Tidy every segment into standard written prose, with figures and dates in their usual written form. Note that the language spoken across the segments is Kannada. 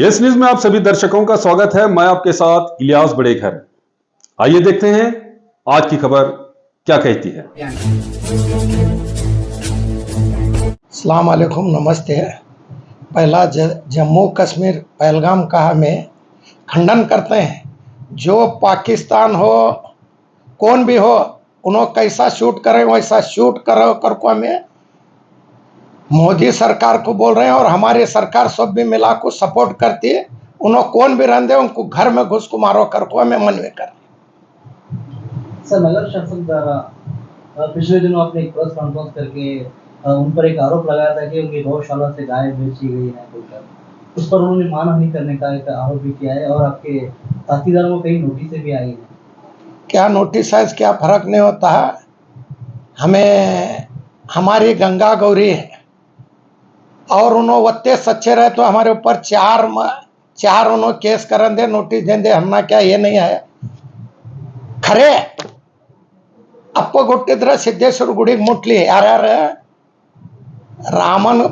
यस न्यूज में आप सभी दर्शकों का स्वागत है। मैं आपके साथ इलियास बड़ेघर। आइए देखते हैं आज की खबर क्या कहती है। अस्सलाम वालेकुम, नमस्ते। पहला जम्मू कश्मीर पहलगाम का हमें खंडन करते हैं। जो पाकिस्तान हो, कौन भी हो, उन्होंने कैसा शूट करे वैसा शूट करो कर को हमें मोदी सरकार को बोल रहे हैं और हमारी सरकार सब भी मिला को सपोर्ट करती है। उन्होंने कौन भी रहने उनको घर में घुस को मारो कर को हमें मनवी कर। सर, नगर शासन द्वारा पिछले दिनों आपने एक प्रेस कॉन्फ्रेंस करके उन पर एक आरोप लगाया था कि उनकी गौशाला से गाय बेची गई है बोलकर। उस पर उन्होंने मानहानि करने का एक आरोप भी किया है और आपके साथीदारों को कई नोटिस भी आई है। क्या नोटिस है, क्या फर्क नहीं होता है। हमें हमारी गंगा गौरी है और उन्होंने वत्ते सच्चे रहे तो हमारे ऊपर चार उन्होंने केस करन दे, नोटिस दें। हमना क्या ये नहीं है खरे अಪ್ಪಗೊಟ್ಟಿದ್ರೆ ಸಿದ್ದೇಶ್ವರ ಗುಡಿಗೆ ಮುಟ್ಲಿ ಯಾರ್ಯಾರು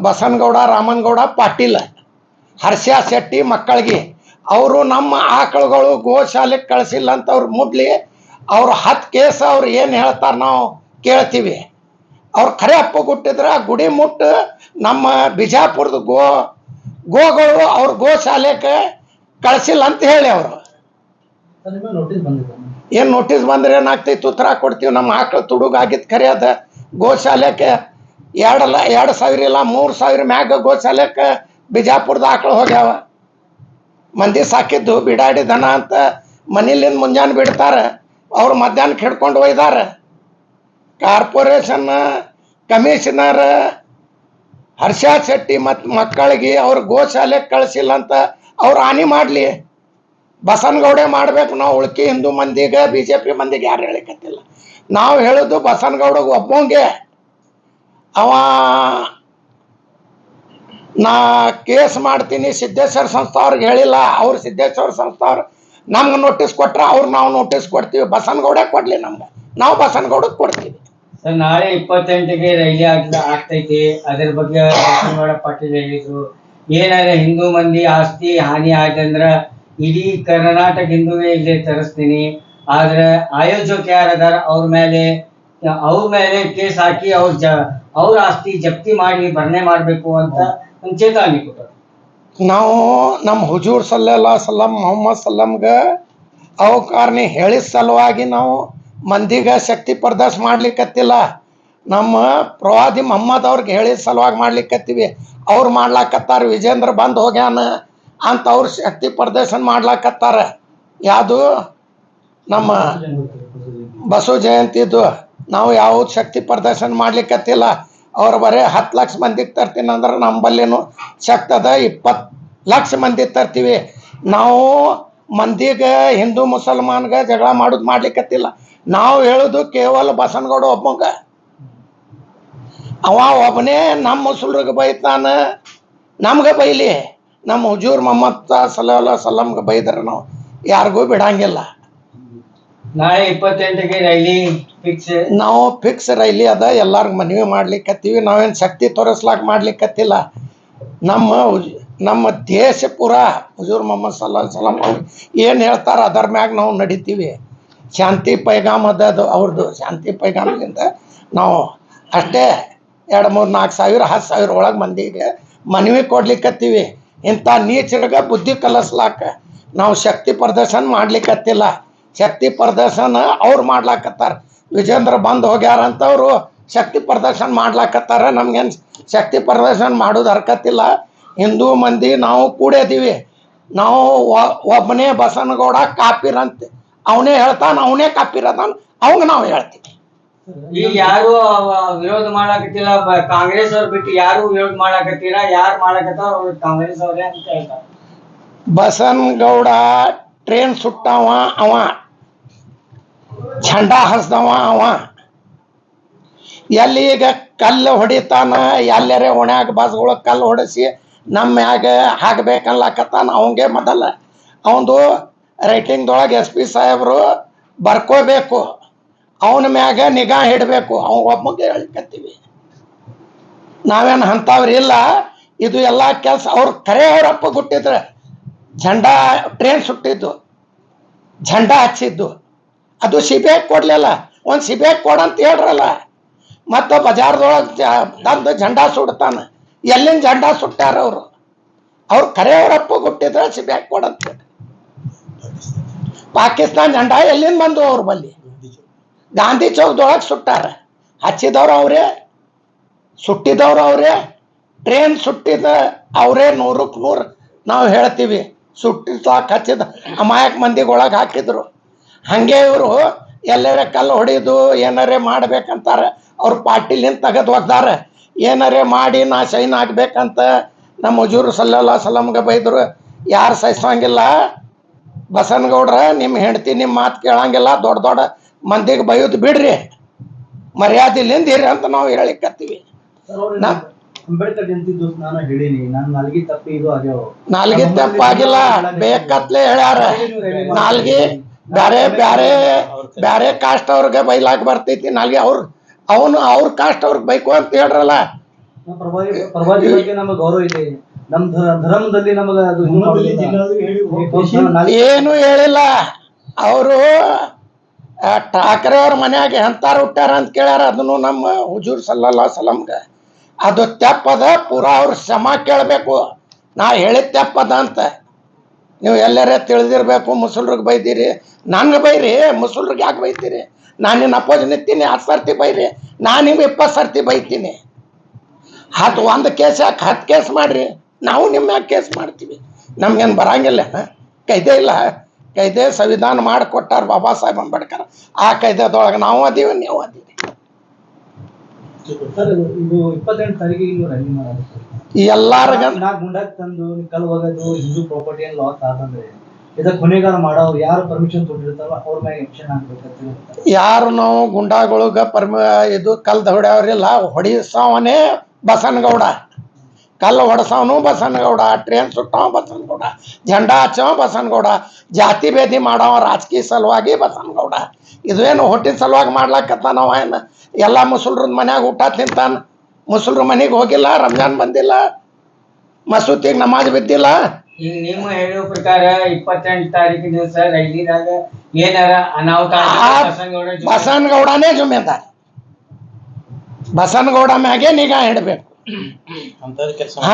ಬಸನಗೌಡ ರಾಮನಗೌಡ ಪಾಟೀಲ್ ಹರ್ಷ ಶೆಟ್ಟಿ ಮಕ್ಕಳಿಗೆ ಅವರು ನಮ್ಮ ಆಕಳುಗಳು ಗೋಶಾಲೆಗೆ ಕಳಿಸಿಲ್ಲ ಅಂತ ಅವ್ರು ಮುಟ್ಲಿ। ಅವ್ರು 10 ಕೇಸ್ ಅವ್ರು ಏನು ಹೇಳ್ತಾರೆ ನಾವು ಕೇಳ್ತೀವಿ। ಅವ್ರು ಖರೆ ಅಪ್ಪಗೊಟ್ಟಿದ್ರೆ ಆ ಗುಡಿ ಮುಟ್ಟು ನಮ್ಮ ಬಿಜಾಪುರದ ಗೋಗಳು ಅವ್ರ ಗೋಶಾಲೆಗೆ ಕಳಿಸಿಲ್ಲ ಅಂತ ಹೇಳಿ ಅವರು ಏನು ನೋಟಿಸ್ ಬಂದ್ರೆ ಏನಾಗ್ತೈತಿ ಉತ್ತರ ಕೊಡ್ತೀವಿ। ನಮ್ಮ ಆಕಳು ತುಡುಗಾಗಿದ್ದು ಖರೆ ಅದ ಗೋಶಾಲೆಗೆ 2,000 ಇಲ್ಲ 3,000 ಮ್ಯಾಗ ಗೋಶಾಲೆಗೆ ಬಿಜಾಪುರದ ಆಕಳು ಹೋಗ್ಯಾವ। ಮಂದಿ ಸಾಕಿದ್ದು ಬಿಡಾಡಿ ದನ ಅಂತ ಮನೇಲಿಂದ ಮುಂಜಾನೆ ಬಿಡ್ತಾರೆ, ಅವ್ರು ಮಧ್ಯಾಹ್ನಕ್ಕೆ ಹಿಡ್ಕೊಂಡು ಒಯ್ದಾರೆ। ಕಾರ್ಪೊರೇಷನ್ ಕಮಿಷನರ್ ಹರ್ಷ ಶೆಟ್ಟಿ ಮತ್ತು ಮಕ್ಕಳಿಗೆ ಅವ್ರ ಗೋಶಾಲೆಗೆ ಕಳಿಸಿಲ್ಲ ಅಂತ ಅವ್ರು ಹಾನಿ ಮಾಡಲಿ, ಬಸನಗೌಡೆ ಮಾಡ್ಬೇಕು। ನಾವು ಉಳ್ಕಿ ಹಿಂದೂ ಮಂದಿಗೆ ಬಿಜೆಪಿ ಮಂದಿಗೆ ಯಾರು ಹೇಳಿಕತ್ತಿಲ್ಲ। ನಾವು ಹೇಳೋದು ಬಸನಗೌಡಗೆ ಒಬ್ಬಂಗೆ ಅವ ನಾ ಕೇಸ್ ಮಾಡ್ತೀನಿ ಸಿದ್ದೇಶ್ವರ ಸಂಸ್ಥೆ ಅವ್ರಿಗೆ ಹೇಳಿಲ್ಲ। ಅವ್ರು ಸಿದ್ದೇಶ್ವರ ಸಂಸ್ಥೆ ಅವ್ರು ನಮ್ಗೆ ನೋಟಿಸ್ ಕೊಟ್ರೆ ಅವ್ರು ನಾವು ನೋಟಿಸ್ ಕೊಡ್ತೀವಿ। ಬಸನಗೌಡ ಕೊಡ್ಲಿ ನಮ್ಗೆ, ನಾವು ಬಸನಗೌಡಕ್ಕೆ ಕೊಡ್ತೀವಿ। ಸರ್, ನಾಳೆ 28ಗೆ ರೈಲಿ ಆಗ್ತೈತಿ, ಅದ್ರ ಬಗ್ಗೆ ಬಸನಗೌಡ ಪಾಟೀಲ್ ಹೇಳಿದ್ರು ಏನಾದ್ರೆ ಹಿಂದೂ ಮಂದಿ ಆಸ್ತಿ ಹಾನಿ ಆಯ್ತಂದ್ರ ಇಡೀ ಕರ್ನಾಟಕ ಹಿಂದೂವೇ ಇಲ್ಲೇ ತರಿಸ್ತೀನಿ, ಆದ್ರೆ ಆಯೋಜಕ ಯಾರದಾರ ಅವ್ರ ಮೇಲೆ ಕೇಸ್ ಹಾಕಿ ಅವ್ರ ಆಸ್ತಿ ಜಪ್ತಿ ಮಾಡಿ ಭರಣೆ ಮಾಡ್ಬೇಕು ಅಂತ ಒಂದು ಚೇತಾವಣೆ ಕೊಟ್ಟರು। ನಾವು ನಮ್ಮ ಹುಜೂರ್ ಸಲ್ಲಲ್ಲಾಹು ಸಲ್ಲಂ ಮೊಹಮ್ಮದ್ ಸಲ್ಲಂಗೆ ಅವಕಾರನೆ ಹೇಳಿದ ಸಲುವಾಗಿ ನಾವು ಮಂದಿಗೆ ಶಕ್ತಿ ಪ್ರದರ್ಶನ ಮಾಡ್ಲಿಕ್ಕತ್ತಿಲ್ಲ। ನಮ್ಮ ಪ್ರವಾದಿ ಮೊಹಮ್ಮದ್ ಅವ್ರಿಗೆ ಹೇಳಿದ ಸಲುವಾಗಿ ಮಾಡ್ಲಿಕ್ಕತ್ತೀವಿ। ಅವ್ರು ಮಾಡ್ಲಾಕತ್ತಾರ, ವಿಜೇಂದ್ರ ಬಂದು ಹೋಗ್ಯಾನ ಅಂತ ಅವ್ರು ಶಕ್ತಿ ಪ್ರದರ್ಶನ ಮಾಡ್ಲಾಕತ್ತಾರ। ಯಾವುದು ನಮ್ಮ ಬಸವ ಜಯಂತಿದು ನಾವು ಯಾವ್ದು ಶಕ್ತಿ ಪ್ರದರ್ಶನ ಮಾಡ್ಲಿಕ್ಕತ್ತಿಲ್ಲ। ಅವ್ರು ಬರೀ 10 ಲಕ್ಷ ಮಂದಿಗೆ ತರ್ತೀನಿ ಅಂದ್ರೆ ನಮ್ಮಲ್ಲಿನೂ ಶಕ್ತಿ ಅದ 20 ಲಕ್ಷ ಮಂದಿ ತರ್ತೀವಿ। ನಾವು ಮಂದಿಗೆ ಹಿಂದೂ ಮುಸಲ್ಮಾನ್ಗೆ ಜಗಳ ಮಾಡೋದು ಮಾಡ್ಲಿಕ್ಕತ್ತಿಲ್ಲ। ನಾವು ಹೇಳೋದು ಕೇವಲ ಬಸನಗೌಡ ಒಬ್ಬಂಗ, ಅವ ಒಬ್ಬನೇ ನಮ್ಮ ಮುಸಲ್ರಿಗೆ ಬೈತಾನ, ನಮ್ಗೆ ಬೈಲಿ। ನಮ್ಮ ಹುಜೂರ್ ಮೊಹಮ್ಮದ್ ಸಲ್ಲಲ್ಲಾಹು ಸಲ್ಲಂಗೆ ಬೈದ್ರೆ ನಾವು ಯಾರಿಗೂ ಬಿಡಂಗಿಲ್ಲ। ನಾಳೆ 28ಗೆ ರೈಲಿ ಫಿಕ್ಸ್, ನಾವು ಫಿಕ್ಸ್ ರೈಲಿ ಅದ, ಎಲ್ಲಾರ್ಗ ಮನವಿ ಮಾಡ್ಲಿಕ್ಕತ್ತೀವಿ। ನಾವೇನು ಶಕ್ತಿ ತೋರಿಸ್ಲಾಕ ಮಾಡ್ಲಿಕ್ಕತ್ತಿಲ್ಲ। ನಮ್ಮ ದೇಶ ಪೂರ ಹುಜೂರ್ ಮೊಹಮ್ಮದ್ ಸಲ್ಲಲ್ಲಾಹು ಸಲ್ಲಂ ಅವ್ರು ಏನು ಹೇಳ್ತಾರೆ ಅದರ ಮ್ಯಾಗ ನಾವು ನಡಿತೀವಿ। ಶಾಂತಿ ಪೈಗಾಮ್ ಅದು ಅವ್ರದ್ದು, ಶಾಂತಿ ಪೈಗಾಮದಿಂದ ನಾವು ಅಷ್ಟೇ 2, 3, 4 ಸಾವಿರ 10 ಸಾವಿರ ಒಳಗೆ ಮಂದಿಗೆ ಮನವಿ ಕೊಡ್ಲಿಕ್ಕತ್ತೀವಿ। ಇಂಥ ನೀಚರಿಗೆ ಬುದ್ಧಿ ಕಲಿಸ್ಲಾಕ ನಾವು ಶಕ್ತಿ ಪ್ರದರ್ಶನ ಮಾಡ್ಲಿಕ್ಕತ್ತಿಲ್ಲ। ಶಕ್ತಿ ಪ್ರದರ್ಶನ ಅವ್ರು ಮಾಡ್ಲಾಕತ್ತಾರ, ವಿಜೇಂದ್ರ ಬಂದು ಹೋಗ್ಯಾರ ಅಂತ ಅವರು ಶಕ್ತಿ ಪ್ರದರ್ಶನ ಮಾಡ್ಲಾಕತ್ತಾರ। ನಮ್ಗೇನು ಶಕ್ತಿ ಪ್ರದರ್ಶನ ಮಾಡೋದು ಹರ್ಕತ್ತಿಲ್ಲ। ಹಿಂದೂ ಮಂದಿ ನಾವು ಕೂಡಿದೀವಿ। ನಾವು ಒಬ್ಬನೇ ಬಸನಗೌಡ ಕಾಪಿರ್ ಅಂತ ಅವನೇ ಹೇಳ್ತಾನ, ಅವನೇ ಕಾಪಿರ್ ಅದಾನ, ಅವಂಗ ನಾವು ಹೇಳ್ತೀವಿ। ಈಗ ಯಾರು ವಿರೋಧ ಮಾಡಾಕತ್ತಿಲ್ಲ, ಕಾಂಗ್ರೆಸ್ ಅವ್ರು ಬಿಟ್ಟು ಯಾರು ವಿರೋಧ ಮಾಡಾಕತ್ತಿಲ್ಲ, ಯಾರು ಮಾಡಾಕತ್ತಾರ ಅವ್ರು ಕಾಂಗ್ರೆಸ್ ಅವರೇ ಅಂತ ಹೇಳ್ತಾರೆ। ಬಸನಗೌಡ ಟ್ರೇನ್ ಸುಟ್ಟವ, ಅವ ಝಂಡಾ ಹಸ್ದವ, ಅವ ಎಲ್ಲಿ ಈಗ ಕಲ್ಲು ಹೊಡಿತಾನ, ಎಲ್ಲರೇ ಒಣ್ಯಾಗ ಬಸ್ಗಳು ಕಲ್ಲು ಹೊಡಿಸಿ ನಮ್ಮ ಮ್ಯಾಗ ಹಾಕ್ಬೇಕನ್ಲಾಕತ್ತಾನ। ಅವಂಗೆ ಮೊದಲ ಅವಂದು ರೈಟಿಂಗ್ದೊಳಗೆ SP ಸಾಹೇಬರು ಬರ್ಕೋಬೇಕು, ಅವನ ಮ್ಯಾಗ ನಿಗಾ ಇಡಬೇಕು, ಅವ ಒಬ್ಬಗೆ ಹೇಳಿಕತ್ತೀವಿ। ನಾವೇನು ಅಂಥವ್ರು ಇಲ್ಲ। ಇದು ಎಲ್ಲ ಕೆಲಸ ಅವ್ರು ಖರೆ ಅವ್ರಪ್ಪ ಗುಟ್ಟಿದ್ರೆ झंडा ಟ್ರೈನ್ ಸುಟ್ಟಿದ್ದು झंडा ಹಚ್ಚಿದ್ದು ಅದು ಸಿಬಿಐ ಕೊಡ್ಲಿಲ್ಲ ಒಂದು ಸಿಬಿಐ ಕೊಡಂತ ಹೇಳ್ರಲ್ಲ ಮತ್ತು ಬಜಾರ್ದೊಳಗೆ ತಂದು झंडा ಸುಡ್ತಾನ ಎಲ್ಲಿಂದ झंडा ಸುಟ್ಟಾರ ಅವರು ಅವ್ರು ಕರೆಯವರಪ್ಪ ಹುಟ್ಟಿದ್ರೆ ಸಿಬಿಐ ಕೊಡಂತ ಪಾಕಿಸ್ತಾನ झंडा ಎಲ್ಲಿಂದ ಬಂದು ಅವ್ರ ಬಲ್ಲಿ ಗಾಂಧಿ ಚೌಕದೊಳಗೆ ಸುಟ್ಟಾರ ಹಚ್ಚಿದವ್ರು ಅವರೇ ಸುಟ್ಟಿದವ್ರು ಅವರೇ ಟ್ರೈನ್ ಸುಟ್ಟಿದ ಅವರೇ 100ಕ್ಕೆ 100 ನಾವು ಹೇಳ್ತೀವಿ ಸುಟ್ಟಿಸಾಕ್ ಹಚ್ಚಿದ ಅಮಾಯಕ ಮಂದಿಗೆ ಒಳಗೆ ಹಾಕಿದ್ರು ಹಾಗೆ ಇವರು ಎಲ್ಲರ ಕಲ್ಲು ಹೊಡಿದು ಏನಾರೇ ಮಾಡ್ಬೇಕಂತಾರೆ ಅವ್ರ ಪಾರ್ಟಿಲಿಂದ ತೆಗೆದು ಒಗ್ದಾರ ಏನಾರೇ ಮಾಡಿ ನಾ ಶೈನ್ ಆಗ್ಬೇಕಂತ ನಮ್ಮ ಹುಜೂರ್ ಸಲ್ಲಲ್ಲಾಹು ಅಲೈಹಿ ವಸಲ್ಲಂಗೆ ಬೈದರು ಯಾರು ಸಹಿಸಂಗಿಲ್ಲ ಬಸನಗೌಡ್ರ ನಿಮ್ಮ ಹೆಂಡತಿ ನಿಮ್ಮ ಮಾತು ಕೇಳಂಗಿಲ್ಲ ದೊಡ್ಡ ದೊಡ್ಡ ಮಂದಿಗೆ ಬೈಯೋದು ಬಿಡ್ರಿ ಮರ್ಯಾದೆಲಿಂದ ಇರ್ರಿ ಅಂತ ನಾವು ಹೇಳಿಕತ್ತೀವಿ ಅಂಬೇಡ್ಕರ್ ಜಯಂತಿ ದಿವಸ ನಾನು ಹೇಳಿನಿ ನಾನು ನಾಲ್ಗಿ ತಪ್ಪಿ ಇದು ಆಗ್ಯಾವ ನಾಲ್ಗೆ ತಪ್ಪಾಗಿಲ್ಲ ಬೇಕತ್ಲೆ ಹೇಳ್ಯಾರ ನಾಲ್ಗೆ ಬ್ಯಾರೆ ಬ್ಯಾರೆ ಬ್ಯಾರೆ ಕಾಸ್ಟ್ ಅವ್ರಿಗೆ ಬೈಲಾಕ್ ಬರ್ತೈತಿ ನಾಲ್ಗೆ ಅವ್ರ ಕಾಸ್ಟ್ ಅವ್ರಿಗೆ ಬೈಕು ಅಂತ ಹೇಳ್ರಲ್ಲ ಪ್ರಭಾವಿ ಬಗ್ಗೆ ನಮಗೆ ಗೌರವ ಇದೆ ನಮ್ಮ ಧರ್ಮದಲ್ಲಿ ನಮಗೆ ಅದು ಏನು ಹೇಳಿಲ್ಲ ಅವರು ಠಾಕ್ರೆ ಅವ್ರ ಮನ್ಯಾಗ ಎಂತಾರ ಹುಟ್ಟಾರ ಅಂತ ಕೇಳ್ಯಾರ ಅದನ್ನು ನಮ್ಮ ಹುಜೂರ್ ಸಲ್ಲಲ್ಲಾಹು ಅಲೈಹಿ ವಸಲ್ಲಂಗೆ ಅದು ತೆಪ್ಪದ ಪೂರಾ ಅವ್ರ ಶ್ರಮ ಕೇಳಬೇಕು ನಾ ಹೇಳಿದ ತೆಪ್ಪದ ಅಂತ ನೀವು ಎಲ್ಲರೇ ತಿಳಿದಿರ್ಬೇಕು ಮುಸಲ್ರಿಗೆ ಬೈದಿರಿ ನಂಗೆ ಬೈರಿ ಮುಸಲ್ರಿಗೆ ಯಾಕೆ ಬೈತೀರಿ ನಾನು ನಿನ್ನ ಅಪೋಸ್ ನಿಂತೀನಿ 10 ಸರ್ತಿ ಬೈರಿ ನಾನು ನಿಮ್ಗೆ 20 ಸರ್ತಿ ಬೈತೀನಿ ಅದು ಒಂದು ಕೇಸ್ ಯಾಕೆ 10 ಕೇಸ್ ಮಾಡ್ರಿ ನಾವು ನಿಮ್ಮ ಮ್ಯಾಗ ಕೇಸ್ ಮಾಡ್ತೀವಿ ನಮ್ಗೇನು ಬರಂಗಿಲ್ಲ ಕೈದೆ ಇಲ್ಲ ಕೈದೆ ಸಂವಿಧಾನ ಮಾಡಿಕೊಟ್ಟಾರ ಬಾಬಾ ಸಾಹೇಬ್ ಅಂಬೇಡ್ಕರ್ ಆ ಕೈದೆದೊಳಗೆ ನಾವು ಅದೀವಿ ನೀವು ಅದೀವಿ ಸರ್ ಇದು 28 ತಾರೀಕಿಗೆ ನೀವು ರ್ಯಾಲಿ ಮಾಡೋದು ಎಲ್ಲಾರ್ಗ ನಾ ಗುಂಡಾಕ್ ತಂದು ಕಲ್ ಹೋಗೋದು ಹಿಂದೂ ಪ್ರಾಪರ್ಟಿ ಏನ್ ಲಾಸ್ ಆತಂದ್ರೆ ಇದಕ್ಕೆ ಹೊಣೆಗಾರ ಮಾಡೋರು ಯಾರು ಪರ್ಮಿಷನ್ ಕೊಟ್ಟಿರ್ತಾವ ಅವ್ರ ಮ್ಯಾಗ ಆಕ್ಷನ್ ಆಗ್ಬೇಕಂತ ಯಾರು ನಾವು ಗುಂಡಾಗಳಿಗೆ ಇದು ಕಲ್ಲು ಹೊಡ್ಯಾವ್ರಿಲ್ಲ ಹೊಡಿಸವನೇ ಬಸನಗೌಡ ಕಲ್ಲು ಹೊಡೆಸವನು ಬಸನಗೌಡ ಟ್ರೈನ್ ಸುಟ್ಟವ ಬಸನಗೌಡ झंडा ಹಚ್ಚವ ಬಸನಗೌಡ ಜಾತಿ ಭೇದಿ ಮಾಡವ ರಾಜಕೀಯ ಸಲುವಾಗಿ ಬಸನಗೌಡ ಇದೇನು ಹೊಟ್ಟಿನ ಸಲುವಾಗಿ ಮಾಡ್ಲಾಕತ್ತಾನವ ಏನು ಎಲ್ಲ ಮುಸಲ್ರ ಮನ್ಯಾಗ ಊಟ ತಿಂತಾನ ಮುಸಲ್ರ ಮನೆಗೆ ಹೋಗಿಲ್ಲ ರಂಜಾನ್ ಬಂದಿಲ್ಲ ಮಸೂತಿಗೆ ನಮಾಜ್ ಬಿದ್ದಿಲ್ಲ ಈಗ ನಿಮ್ಮ ಹೇಳೋ ಪ್ರಕಾರ 28 ತಾರೀಕಿನ ದಿವಸ ರೈಲಿದಾಗ ಏನಾರ ಅನಾಹುತ ಬಸನಗೌಡನೇ ಜುಮ್ಮೆದಾರ್ ಬಸನಗೌಡ ಮ್ಯಾಗೆ ನಿಗಾ ಇಡಬೇಕು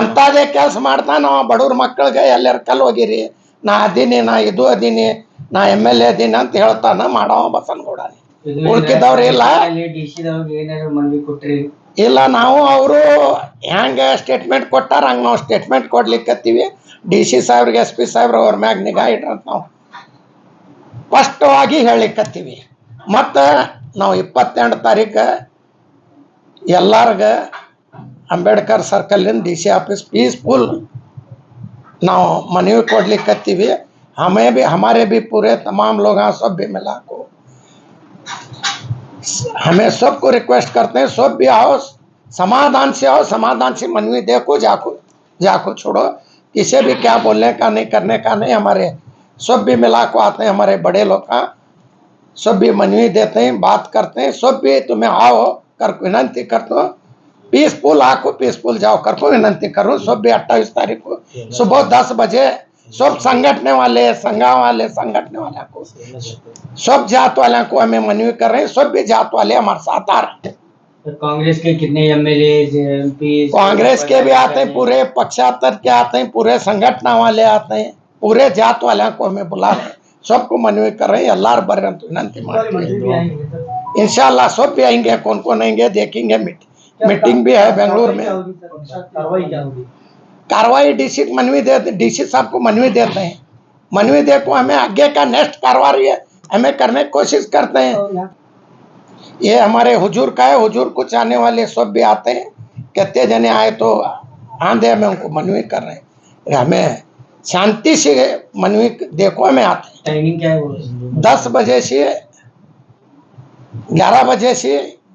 ಅಂಥದೇ ಕೆಲಸ ಮಾಡ್ತಾ ನಾವು ಬಡವ್ರ ಮಕ್ಕಳಿಗೆ ಎಲ್ಲರ ಕಲ್ಲು ಹೋಗಿರಿ ನಾ ಅದೀನಿ ನಾ ಇದು ಅದೀನಿ ನಾ MLA ಅದೀನಿ ಅಂತ ಹೇಳ್ತಾನ ಮಾಡವ ಬಸನಗೌಡನೇ ಉಳ್ಕಿದವ್ರು ಇಲ್ಲ ಏನಾರು ಮನವಿ ಕೊಟ್ರಿ ಇಲ್ಲ ನಾವು ಅವರು ಹೆಂಗೆ ಸ್ಟೇಟ್ಮೆಂಟ್ ಕೊಟ್ಟಾರ ಹಂಗೆ ನಾವು ಸ್ಟೇಟ್ಮೆಂಟ್ ಕೊಡ್ಲಿಕ್ಕತ್ತೀವಿ DC ಸಾಹೇಬ್ರಿಗೆ SP ಸಾಹೇಬ್ರು ಅವ್ರ ಮ್ಯಾಗ ನಿಗಾ ಇಟ್ರಂತ ನಾವು ಸ್ಪಷ್ಟವಾಗಿ ಹೇಳಿಕತ್ತೀವಿ ಮತ್ತು ನಾವು 22 ತಾರೀಕು ಎಲ್ಲಾರ್ಗ ಅಂಬೇಡ್ಕರ್ ಸರ್ಕಲಿಂದ DC ಆಫೀಸ್ पीसफुल ನಾವು ಮನವಿ ಕೊಡ್ಲಿಕ್ಕತ್ತೀವಿ हमारे भी पूरे तमाम लोग हैं सब भी मिला को हमें सबको रिक्वेस्ट करते हैं सब भी आओ समाधान से आओ समाधान से मनवी देखो जाको छोड़ो किसी भी क्या बोलने का नहीं करने का नहीं हमारे सब भी मिला को आते हैं हमारे बड़े लोग का सब भी मनवी देते हैं बात करते हैं सब भी तुम्हें आओ कर विनंती करते हो पीसफुल आको पीसफुल जाओ कर को विनंती करो सब भी 28 तारीख को सुबह 10 बजे सब संगठने वाले संघा वाले संगठने वाले को सब जात वाले को हमें मनवी कर रहे हैं सब भी जात वाले हमारे साथ आ रहे हैं कांग्रेस के कितने MLA MP कांग्रेस के भी आते हैं पूरे पक्षातर के आते हैं पूरे संगठन वाले आते हैं पूरे जात वाले को हमें बुला रहे हैं सबको मनवी कर रहे हैं अल्लाह बर्र विनंती इंशाल्लाह सब भी आएंगे कौन कौन आएंगे देखेंगे मीटिंग भी है बेंगलुरु में कार्रवाई DC मनवी देते DC साहब को मनवी देते हैं मनवी देखो हमें आगे का नेक्स्ट कार्रवाई है हमें करने की कोशिश करते हैं ये हमारे हुजूर का है हुजूर को चाहने वाले सब भी आते हैं कितने जने आए तो आंधे में उनको मनवी कर रहे हैं हमें शांति से मनवी देखो हमें आते हैं टाइमिंग क्या है वो 10 बजे से 11 बजे से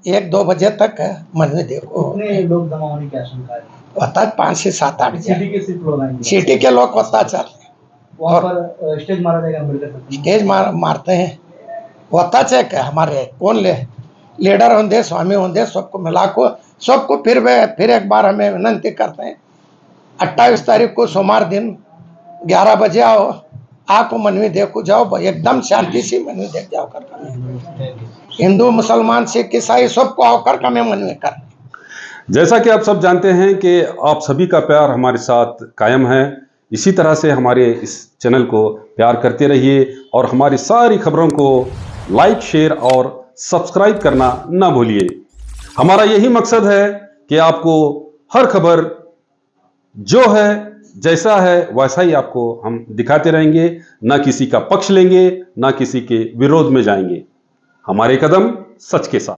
1-2 बजे तक मनवी देखो लोग जमा होने की आशंका है होता 5 से 7-8 सिटी के सिर्फ लोग आएंगे सिटी के लोग होता चाहते हैं वहाँ पर स्टेज मारा जाएगा अम्बेडकर स्टेज मारते हैं होता चेक हमारे कौन लीडर होंगे स्वामी होंगे सबको मिला को सबको फिर एक बार हमें विनंती करते हैं 28 तारीख को सोमवार दिन 11 बजे आओ, आपको मनवी देखो जाओ, एकदम शांति से मनवी देख जाओ कर कमें। हिंदू मुसलमान सिख ईसाई सबको आकर कमें मनवी कर। जैसा कि आप सब जानते हैं कि आप सभी का प्यार हमारे साथ कायम है, इसी तरह से हमारे इस चैनल को प्यार करते रहिए और हमारी सारी खबरों को लाइक, शेयर और सब्सक्राइब करना ना भूलिए। हमारा यही मकसद है कि आपको हर खबर जो है, जैसा है वैसा ही आपको हम दिखाते रहेंगे, ना किसी का पक्ष लेंगे, ना किसी के विरोध में जाएंगे। हमारे कदम सच के साथ।